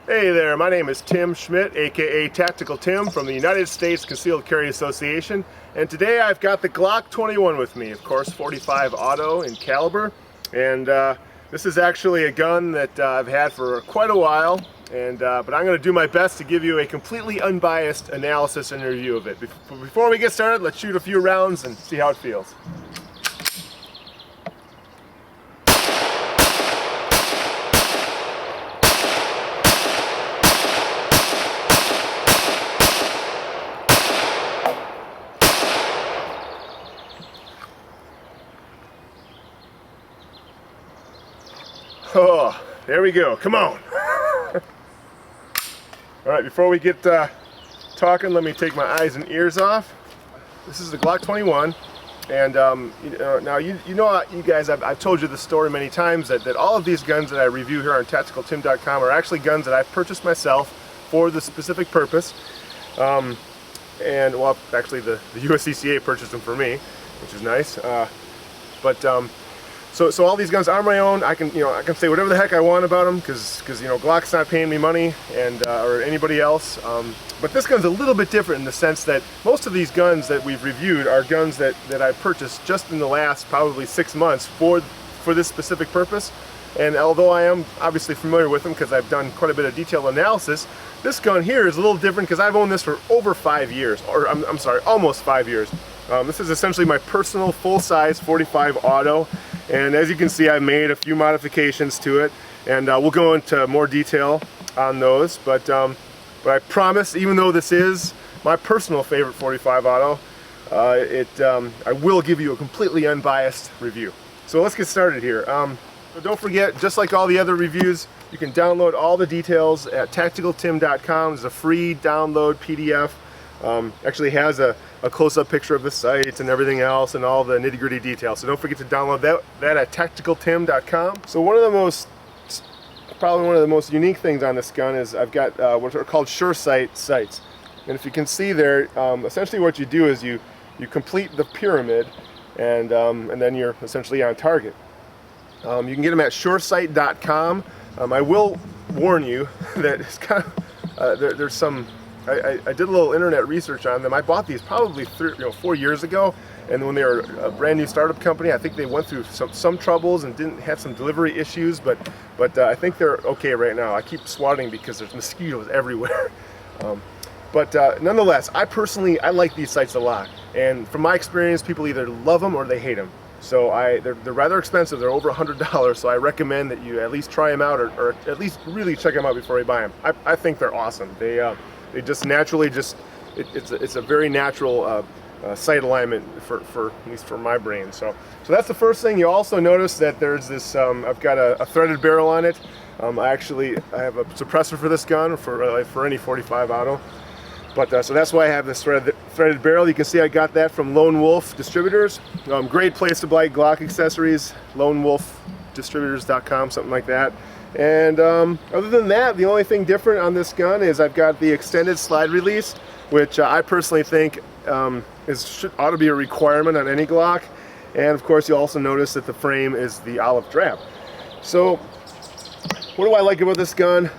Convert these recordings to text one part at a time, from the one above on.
Hey there, my name is Tim Schmidt, aka Tactical Tim from the United States Concealed Carry Association, and today I've got the Glock 21 with me, of course 45 auto in caliber, and this is actually a gun that I've had for quite a while, and but I'm going to do my best to give you a completely unbiased analysis and review of it. Before we get started, let's shoot a few rounds and see how it feels. Oh, there we go. Come on. Alright, before we get talking, let me take my eyes and ears off. This is the Glock 21, and now you know, you guys, I've told you this story many times that all of these guns that I review here on TacticalTim.com are actually guns that I've purchased myself for the specific purpose. And well, actually the USCCA purchased them for me, which is nice. So all these guns are my own. I can say whatever the heck I want about them because Glock's not paying me money, and or anybody else. But this gun's a little bit different in the sense that most of these guns that we've reviewed are guns that I purchased just in the last probably 6 months for this specific purpose. And although I am obviously familiar with them because I've done quite a bit of detailed analysis, this gun here is a little different because I've owned this for over 5 years, or I'm sorry, almost 5 years. This is essentially my personal full-size 45 auto. And as you can see, I made a few modifications to it, and we'll go into more detail on those. But I promise, even though this is my personal favorite 45 auto, I will give you a completely unbiased review. So let's get started here. So don't forget, just like all the other reviews, you can download all the details at TacticalTim.com. There's a free download PDF. Actually has a close-up picture of the sights and everything else and all the nitty-gritty details. So don't forget to download that at TacticalTim.com. So probably one of the most unique things on this gun is I've got what are called sure sight sights. And if you can see there, essentially what you do is you complete the pyramid, and then you're essentially on target. You can get them at suresight.com. I will warn you that it's kind of there's some. I did a little internet research on them. I bought these probably 4 years ago, and when they were a brand new startup company, I think they went through some troubles and didn't have some delivery issues, but I think they're okay right now. I keep swatting because there's mosquitoes everywhere. Nonetheless, I like these sights a lot, and from my experience, people either love them or they hate them. So they're rather expensive. They're over $100, so I recommend that you at least try them out, or at least really check them out before you buy them. I think they're awesome. They just naturally it's a very natural sight alignment for at least for my brain. So that's the first thing. You also notice that there's this I've got a threaded barrel on it. I have a suppressor for this gun for any 45 auto. But so that's why I have this threaded barrel. You can see I got that from Lone Wolf Distributors. Great place to buy Glock accessories. LoneWolfDistributors.com, something like that. And other than that, the only thing different on this gun is I've got the extended slide release, which I personally think ought to be a requirement on any Glock. And of course, you'll also notice that the frame is the olive drab. So what do I like about this gun?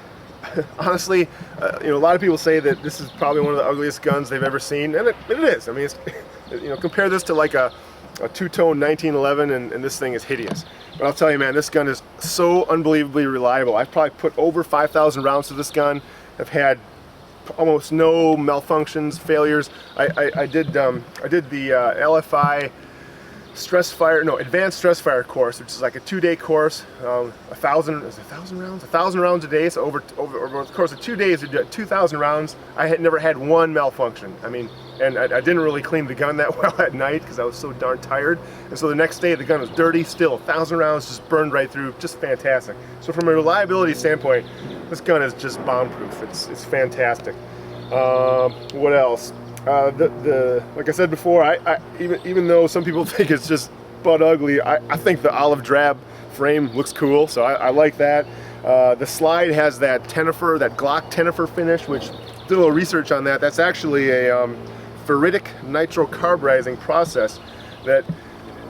Honestly, a lot of people say that this is probably one of the ugliest guns they've ever seen, and it is. I mean, compare this to like a two-tone 1911, and this thing is hideous. But I'll tell you, man, this gun is so unbelievably reliable. I've probably put over 5,000 rounds to this gun. I've had almost no malfunctions, failures. I did the LFI advanced stress fire course, which is like a 2-day course. 1,000 rounds a day. So over the course of 2 days, we did 2,000 rounds. I had never had one malfunction. I mean, and I didn't really clean the gun that well at night because I was so darn tired. And so the next day, the gun was dirty. Still, 1,000 rounds just burned right through. Just fantastic. So from a reliability standpoint, this gun is just bomb-proof. It's fantastic. What else? Like I said before, even though some people think it's just butt ugly, I think the olive drab frame looks cool, so I like that. The slide has that Glock Tenifer finish, which did a little research on that. That's actually a ferritic nitrocarburizing process that,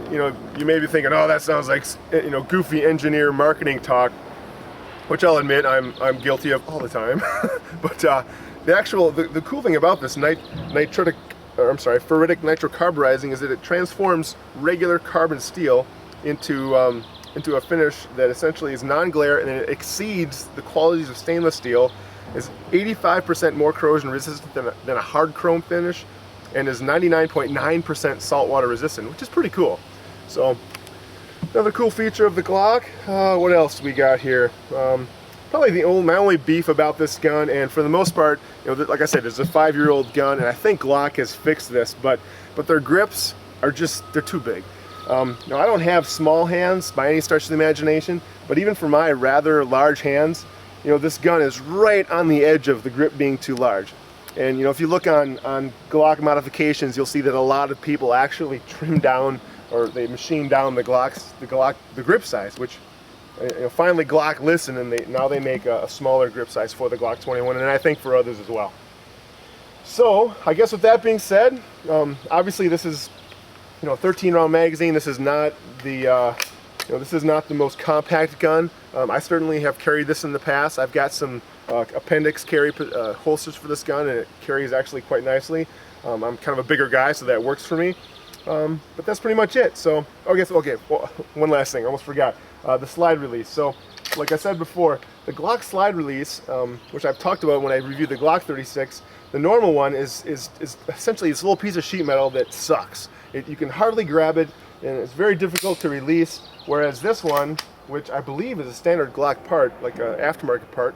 you may be thinking, oh, that sounds like, goofy engineer marketing talk. which I'll admit I'm guilty of all the time. But the cool thing about this ferritic nitrocarburizing is that it transforms regular carbon steel into a finish that essentially is non-glare, and it exceeds the qualities of stainless steel, is 85% more corrosion resistant than a hard chrome finish, and is 99.9% saltwater resistant, which is pretty cool. So another cool feature of the Glock. What else we got here? Probably my only beef about this gun, and for the most part, you know, like I said, it's a 5-year-old gun, and I think Glock has fixed this, but their grips are they're too big. Now, I don't have small hands by any stretch of the imagination, but even for my rather large hands, you know, this gun is right on the edge of the grip being too large. And you know, if you look on Glock modifications, you'll see that a lot of people actually trim down, or they machine down the grip size, which, you know, finally Glock listened, and now they make a smaller grip size for the Glock 21, and I think for others as well. So I guess with that being said, obviously this is, you know, a 13-round magazine. This is not the this is not the most compact gun. I certainly have carried this in the past. I've got some appendix carry holsters for this gun, and it carries actually quite nicely. I'm kind of a bigger guy, so that works for me. But that's pretty much it. So, okay, well, one last thing, I almost forgot. The slide release. So, like I said before, the Glock slide release, which I've talked about when I reviewed the Glock 36, the normal one is essentially this little piece of sheet metal that sucks. You can hardly grab it, and it's very difficult to release, whereas this one, which I believe is a standard Glock part, like an aftermarket part,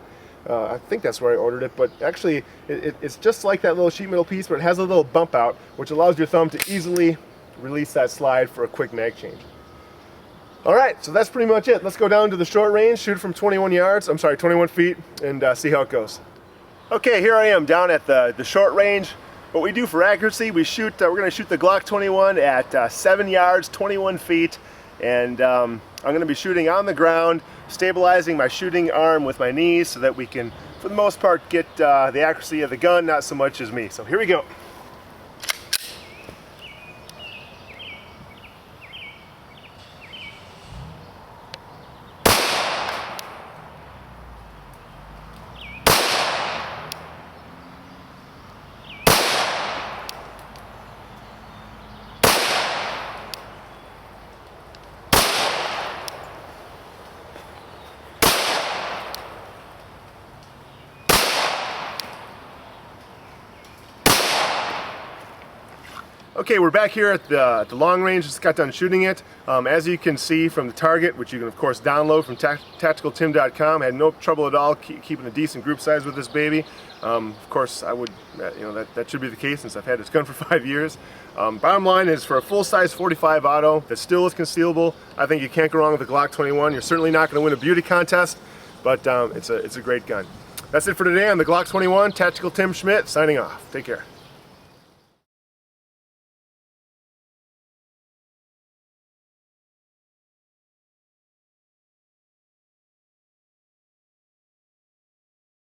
I think that's where I ordered it, but actually it's just like that little sheet metal piece, but it has a little bump out, which allows your thumb to easily release that slide for a quick mag change. Alright, so that's pretty much it. Let's go down to the short range, shoot from 21 feet, and see how it goes. Okay, here I am down at the short range. What we do for accuracy, we're going to shoot the Glock 21 at 7 yards, 21 feet, and I'm going to be shooting on the ground, stabilizing my shooting arm with my knees so that we can, for the most part, get the accuracy of the gun, not so much as me. So here we go. Okay, we're back here at the long range. Just got done shooting it. As you can see from the target, which you can of course download from tacticaltim.com, I had no trouble at all keeping a decent group size with this baby. Of course, I would, that should be the case since I've had this gun for 5 years. Bottom line is, for a full-size 45 auto that still is concealable, I think you can't go wrong with the Glock 21. You're certainly not going to win a beauty contest, but it's a great gun. That's it for today on the Glock 21. Tactical Tim Schmidt signing off. Take care.